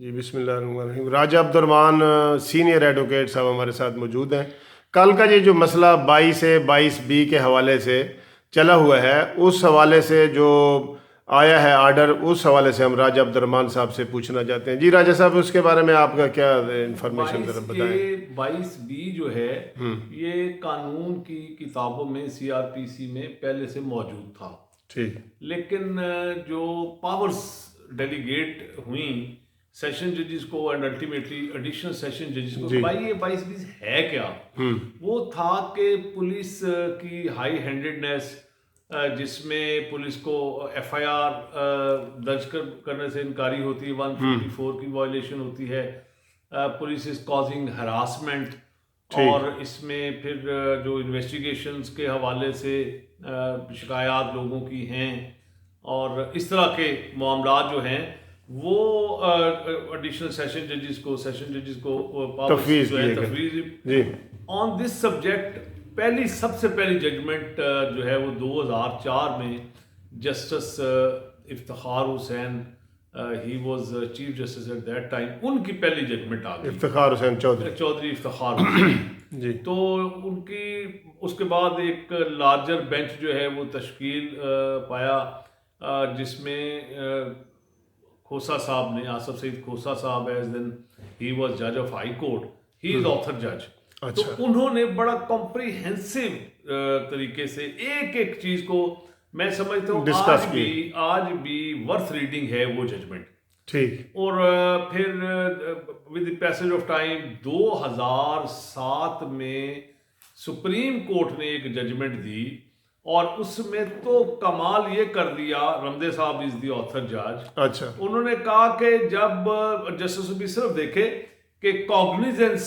जी बिस्मिल्लाहिर्रहमानिर्रहीम। राजा Abdurrahman senior advocate साहब हमारे साथ मौजूद हैं। कल का ये जो मसला 22 से 22B के हवाले से चला हुआ है, उस हवाले से जो आया है आर्डर, उस हवाले से हम राजा अब्दुर्रहमान साहब से पूछना चाहते हैं। जी राजा साहब, उसके बारे में आपका क्या इंफॉर्मेशन जरा बताएं। 22B जो है ये कानून की किताबों में CRPC में पहले से मौजूद था। ठीक। लेकिन जो पावर्स डेलीगेट हुई सेशन जजेस को एंड अल्टीमेटली एडिशनल सेशन जजेस को, भाई ये 22B है क्या, वो था कि पुलिस की हाई हैंडेडनेस, जिसमें पुलिस को FIR दर्ज करने से इनकारी होती है, 154 की वायलेशन होती है, पुलिस इज कॉजिंग हरासमेंट, और इसमें फिर जो इन्वेस्टिगेशंस के हवाले से शिकायत लोगों की हैं, और इस तरह के मामलात जो हैं वो एडिशनल सेशन जजेस को तफवीज़ ऑन दिस सब्जेक्ट। सबसे पहली जजमेंट जो है वो 2004 में justice Iftikhar Hussain, he was chief justice at that time, उनकी पहली जजमेंट आ गई। इफ्तिखार हुसैन चौधरी इफ्तिखार हुसैन जी। तो उनकी उसके बाद एक लार्जर बेंच जो है वो तश्कील पाया, जिसमें खोसा साहब ने, आसफ सईद खोसा साहब, एज देन ही वाज जज of high court, he is author जज। तो उन्होंने बड़ा कॉम्प्रिहेंसिव तरीके से एक एक चीज को, मैं समझता हूँ आज भी वर्थ रीडिंग है वो जजमेंट। ठीक। और फिर with the passage of time 2007 में सुप्रीम कोर्ट ने एक जजमेंट दी, और उसमें तो कमाल ये कर दिया, रमदे साहब इज द ऑथर जज। अच्छा। उन्होंने कहा कि जब जस्टिस भी सिर्फ देखे कि कॉग्निजेंस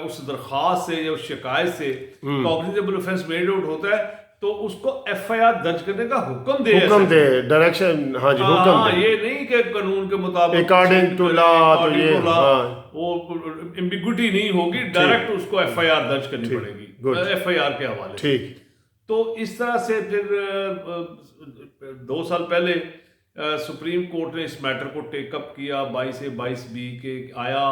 उस दरख्वास्त से या उस शिकायत से कॉग्निजेबल ऑफेंस मेड आउट होता है, तो उसको FIR दर्ज करने का हुक्म दे डायरेक्शन। हाँ जी, हुक्म दे। ये नहीं कि कानून के मुताबिक अकॉर्डिंग टू लॉ, वो एम्बिग्यूटी नहीं होगी, डायरेक्ट उसको FIR दर्ज करनी पड़ेगी FIR के हवाले। ठीक। तो इस तरह से फिर 2 साल पहले सुप्रीम कोर्ट ने इस मैटर को टेकअप किया। 22 से 22B के आया,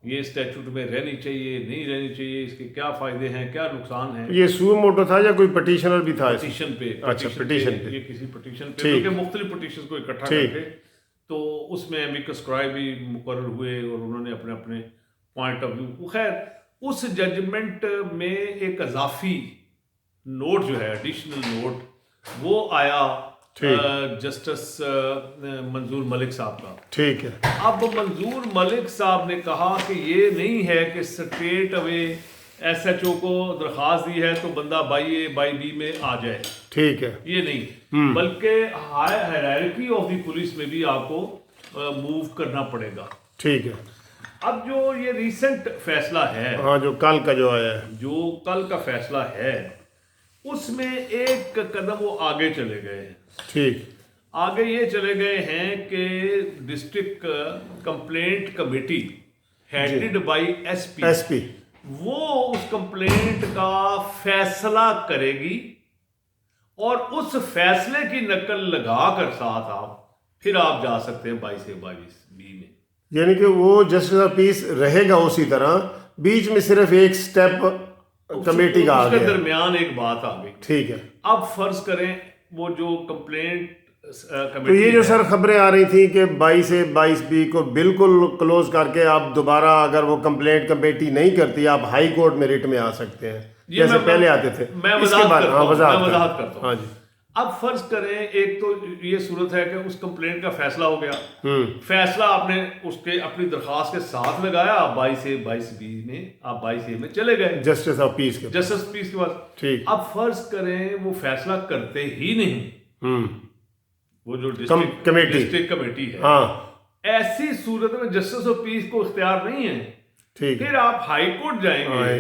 ये स्टैट्यूट में रहनी चाहिए, नहीं रहनी चाहिए, इसके क्या फायदे हैं, क्या नुकसान है। ये सुओ मोटो था या कोई पटिशनर भी था? पिटीशन पे। अच्छा, पिटीशन पे। ये किसी पिटीशन पे, क्योंकि मुख्तलिफ पिटीशन को इकट्ठा करके, तो उसमें एमिकस क्राई भी मुकर्रर हुए और उन्होंने अपने अपने पॉइंट ऑफ व्यू। खैर, उस जजमेंट में एक अजाफी नोट जो है, एडिशनल नोट, वो आया जस्टिस मंजूर मलिक साहब का। ठीक है। अब मंजूर मलिक साहब ने कहा कि ये नहीं है कि स्ट्रेट अवे SHO को दरख्वास्त दी है तो बंदा 22B में आ जाए। ठीक है, ये नहीं, बल्कि हायरार्की ऑफ द पुलिस में भी आपको मूव करना पड़ेगा। ठीक है। अब जो ये रिसेंट फैसला है, हाँ, जो कल का जो आया है, जो कल का फैसला है, उसमें एक कदम वो आगे चले गए हैं। ठीक। आगे ये चले गए हैं कि district complaint committee headed by SP वो उस कंप्लेंट का फैसला करेगी, और उस फैसले की नकल लगाकर साथ आप फिर आप जा सकते हैं 22 से 22B में। यानी कि वो जस्टिस ऑफ पीस रहेगा उसी तरह, बीच में सिर्फ एक स्टेप कमेटी का आ गया, दरमियान एक बात आ गई। ठीक है। अब फर्ज करें वो जो कंप्लेंट कमेटी, तो ये जो सर खबरें आ रही थी कि 22 से 22B को बिल्कुल क्लोज करके आप दोबारा अगर वो कंप्लेंट कमेटी नहीं करती, आप हाई कोर्ट में रिट में आ सकते हैं, जैसे पहले आते थे। मैं वजाहत करता हूं। हाँ जी। अब फर्ज करें, एक तो ये सूरत है कि उस कंप्लेंट का फैसला हो गया, फैसला आपने उसके अपनी दरखास्त के साथ लगाया, आप 22 से 22B में, आप 22A में चले गए जस्टिस ऑफ पीस के पास। ठीक। अब फर्ज करें वो फैसला करते ही नहीं, वो जो डिस्ट्रिक्ट कमेटी है, हाँ, ऐसी सूरत में जस्टिस ऑफ पीस को इख्तियार नहीं है। ठीक। फिर आप हाई कोर्ट जाएंगे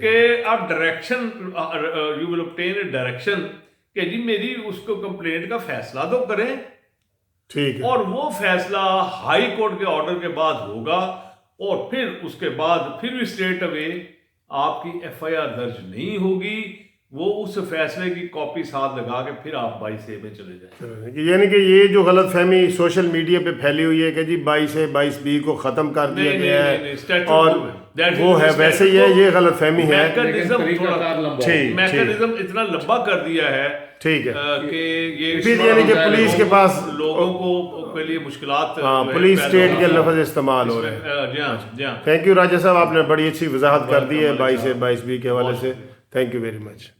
कि आप direction, you will obtain a direction कि जी मेरी उसको कंप्लेंट का फैसला तो करें। ठीक है। और वो फैसला हाई कोर्ट के ऑर्डर के बाद होगा, और फिर उसके बाद फिर भी स्ट्रेट अवे आपकी FIR दर्ज नहीं होगी, वो उस फैसले की कॉपी साथ लगा के फिर आप 22A में चले जाएं। यानी कि ये जो गलत फहमी सोशल मीडिया पे फैली हुई है कि जी 22 से 22B को ख़त्म कर दिया गया है और वो है वैसे ही है, ये गलत फहमी है। मैकेनिज्म इतना लंबा कर दिया है, ठीक है, कि ये फिर यानी कि पुलिस के पास लोगों को के लिए मुश्किलात, पुलिस स्टेट के लफ्ज़ इस्तेमाल हो रहे हैं। जी हाँ, जी हाँ। थैंक यू राजा साहब, आपने बड़ी अच्छी वजाहत कर दी है 22 से 22B के हवाले से। Thank you very much.